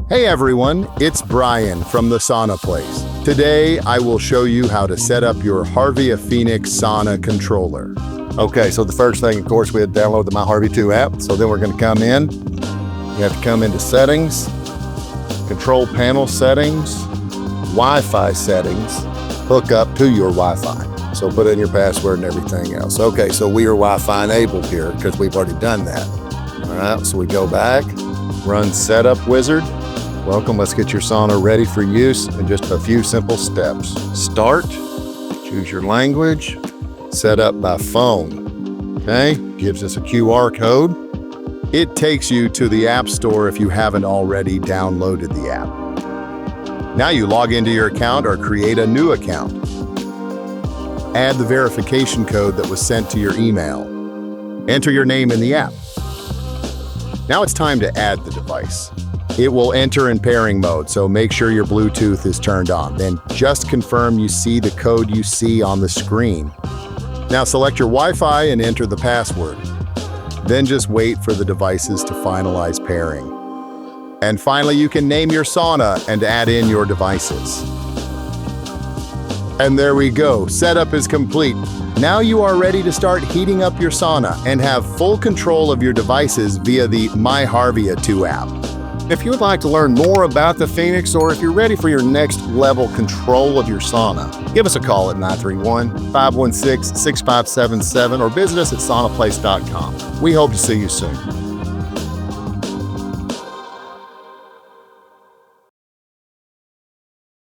Hey everyone, it's Brian from the Sauna Place. Today, I will show you how to set up your Harvia Fenix sauna controller. Okay, so the first thing, of course, we had downloaded the My Harvia 2 app. So then we're going to come in. You have to come into settings, control panel settings, Wi-Fi settings, hook up to your Wi-Fi. So put in your password and everything else. Okay, so we are Wi-Fi enabled here because we've already done that. All right, so we go back, run Setup Wizard. Welcome, let's get your sauna ready for use in just a few simple steps. Start, choose your language, set up by phone. Okay, gives us a QR code. It takes you to the App Store if you haven't already downloaded the app. Now you log into your account or create a new account. Add the verification code that was sent to your email. Enter your name in the app. Now it's time to add the device. It will enter in pairing mode, so make sure your Bluetooth is turned on. Then just confirm you see the code you see on the screen. Now select your Wi-Fi and enter the password. Then just wait for the devices to finalize pairing. And finally, you can name your sauna and add in your devices. And there we go, setup is complete. Now you are ready to start heating up your sauna and have full control of your devices via the My Harvia 2 app. If you would like to learn more about the Fenix, or if you're ready for your next level control of your sauna, give us a call at 931-516-6577 or visit us at saunaplace.com. We hope to see you soon.